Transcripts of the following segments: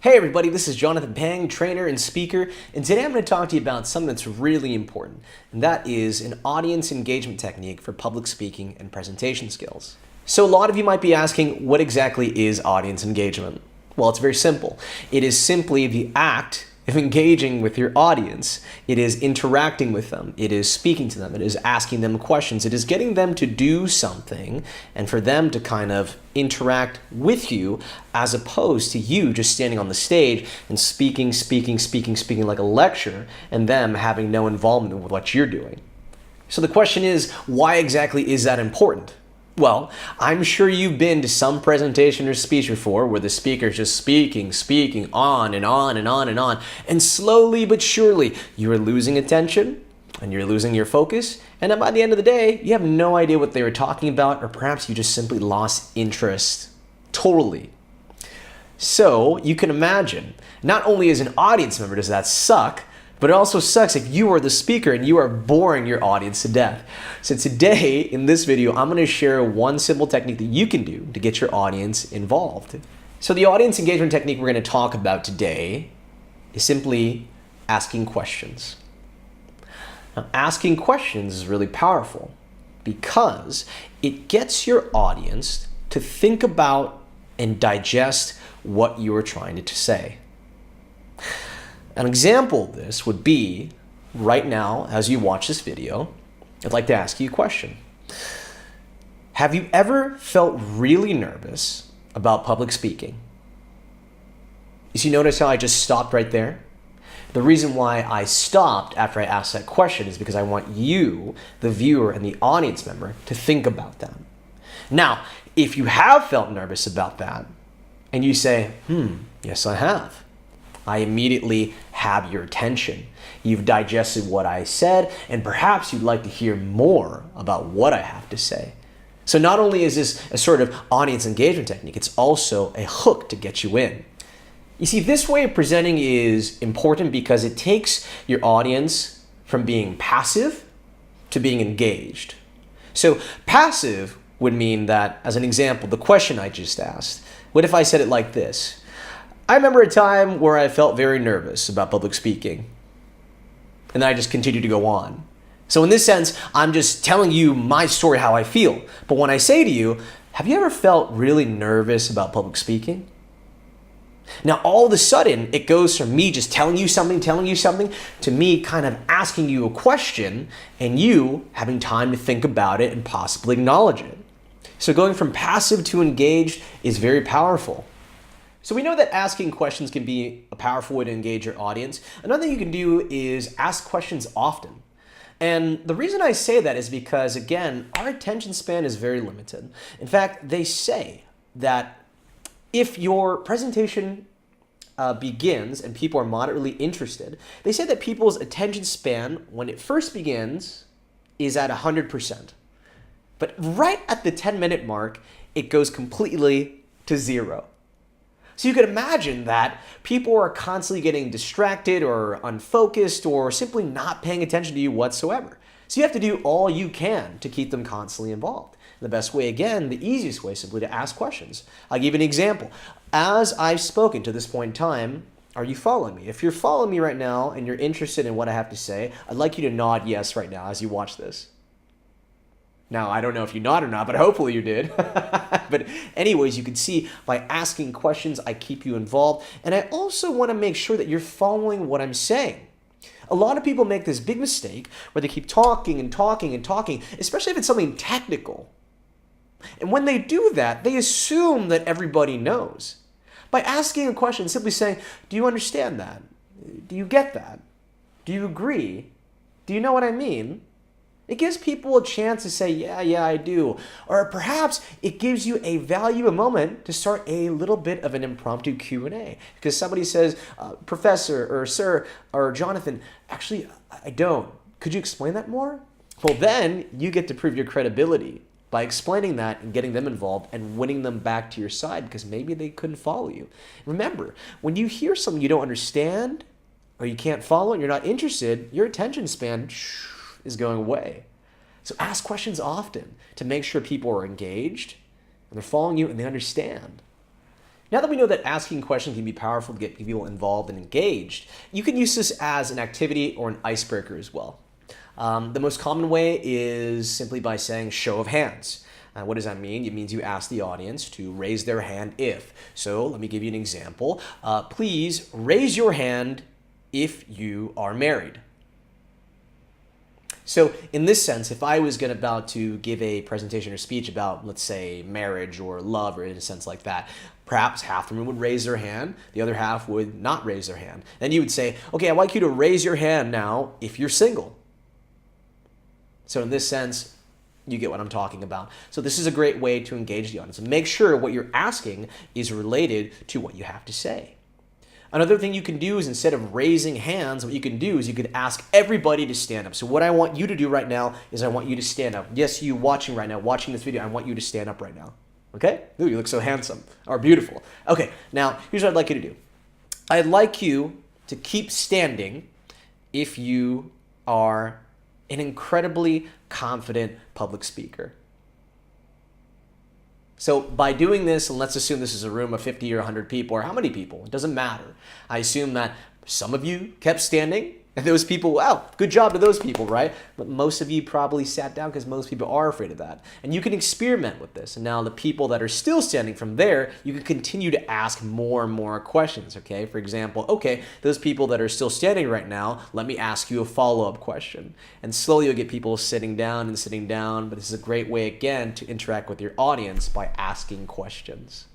Hey everybody, this is Jonathan Peng, trainer and speaker, and today I'm going to talk to you about something that's really important, and that is an audience engagement technique for public speaking and presentation skills. So a lot of you might be asking, what exactly is audience engagement? Well, it's very simple. It is simply the act of engaging with your audience. It is interacting with them. It is speaking to them. It is asking them questions. It is getting them to do something and for them to kind of interact with you as opposed to you just standing on the stage and speaking like a lecture and them having no involvement with what you're doing. So the question is, why exactly is that important? Well, I'm sure you've been to some presentation or speech before where the speaker's just speaking on and on and on and on, and slowly but surely you are losing attention and you're losing your focus, and then by the end of the day, you have no idea what they were talking about, or perhaps you just simply lost interest totally. So you can imagine, not only as an audience member does that suck, but it also sucks if you are the speaker and you are boring your audience to death. So today, in this video, I'm going to share one simple technique that you can do to get your audience involved. So the audience engagement technique we're going to talk about today is simply asking questions. Now, asking questions is really powerful because it gets your audience to think about and digest what you are trying to say. An example of this would be, right now, as you watch this video, I'd like to ask you a question. Have you ever felt really nervous about public speaking? You notice how I just stopped right there? The reason why I stopped after I asked that question is because I want you, the viewer and the audience member, to think about that. Now, if you have felt nervous about that, and you say, yes, I have. I immediately have your attention. You've digested what I said, and perhaps you'd like to hear more about what I have to say. So not only is this a sort of audience engagement technique, it's also a hook to get you in. You see, this way of presenting is important because it takes your audience from being passive to being engaged. So passive would mean that, as an example, the question I just asked, what if I said it like this? I remember a time where I felt very nervous about public speaking, and then I just continued to go on. So in this sense, I'm just telling you my story, how I feel. But when I say to you, have you ever felt really nervous about public speaking? Now, all of a sudden, it goes from me just telling you something, to me kind of asking you a question, and you having time to think about it and possibly acknowledge it. So going from passive to engaged is very powerful. So we know that asking questions can be a powerful way to engage your audience. Another thing you can do is ask questions often. And the reason I say that is because, again, our attention span is very limited. In fact, they say that if your presentation begins and people are moderately interested, they say that people's attention span, when it first begins, is at 100%. But right at the 10-minute mark, it goes completely to zero. So you could imagine that people are constantly getting distracted or unfocused or simply not paying attention to you whatsoever. So you have to do all you can to keep them constantly involved. The best way, again, the easiest way is simply to ask questions. I'll give you an example. As I've spoken to this point in time, are you following me? If you're following me right now and you're interested in what I have to say, I'd like you to nod yes right now as you watch this. Now, I don't know if you nod or not, but hopefully you did. But anyways, you can see by asking questions, I keep you involved. And I also want to make sure that you're following what I'm saying. A lot of people make this big mistake where they keep talking, especially if it's something technical. And when they do that, they assume that everybody knows. By asking a question, simply saying, do you understand that? Do you get that? Do you agree? Do you know what I mean? It gives people a chance to say, yeah, I do. Or perhaps it gives you a moment to start a little bit of an impromptu Q&A. Because somebody says, Professor, or Sir, or Jonathan, actually, I don't. Could you explain that more? Well, then you get to prove your credibility by explaining that and getting them involved and winning them back to your side because maybe they couldn't follow you. Remember, when you hear something you don't understand or you can't follow and you're not interested, your attention span is going away. So ask questions often to make sure people are engaged and they're following you and they understand. Now that we know that asking questions can be powerful to get people involved and engaged, you can use this as an activity or an icebreaker as well. The most common way is simply by saying show of hands. What does that mean? It means you ask the audience to raise their hand if. So let me give you an example. Please raise your hand if you are married. So in this sense, if I was about to give a presentation or speech about, let's say, marriage or love or in a sense like that, perhaps half the room would raise their hand, the other half would not raise their hand. Then you would say, okay, I'd like you to raise your hand now if you're single. So in this sense, you get what I'm talking about. So this is a great way to engage the audience. And make sure what you're asking is related to what you have to say. Another thing you can do is instead of raising hands, what you can do is you could ask everybody to stand up. So what I want you to do right now is I want you to stand up. Yes, you watching right now, watching this video, I want you to stand up right now. Okay? Ooh, you look so handsome or beautiful. Okay, now here's what I'd like you to do. I'd like you to keep standing if you are an incredibly confident public speaker. So by doing this, and let's assume this is a room of 50 or 100 people, or how many people, it doesn't matter. I assume that some of you kept standing, and those people, wow, good job to those people, right? But most of you probably sat down because most people are afraid of that. And you can experiment with this. And now the people that are still standing from there, you can continue to ask more and more questions, okay? For example, okay, those people that are still standing right now, let me ask you a follow-up question. And slowly you'll get people sitting down, but this is a great way, again, to interact with your audience by asking questions.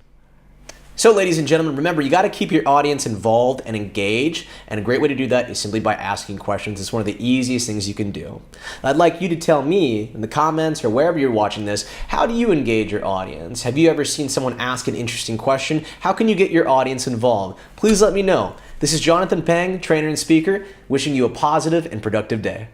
So ladies and gentlemen, remember, you got to keep your audience involved and engaged, and a great way to do that is simply by asking questions. It's one of the easiest things you can do. I'd like you to tell me in the comments or wherever you're watching this, how do you engage your audience? Have you ever seen someone ask an interesting question? How can you get your audience involved? Please let me know. This is Jonathan Peng, trainer and speaker, wishing you a positive and productive day.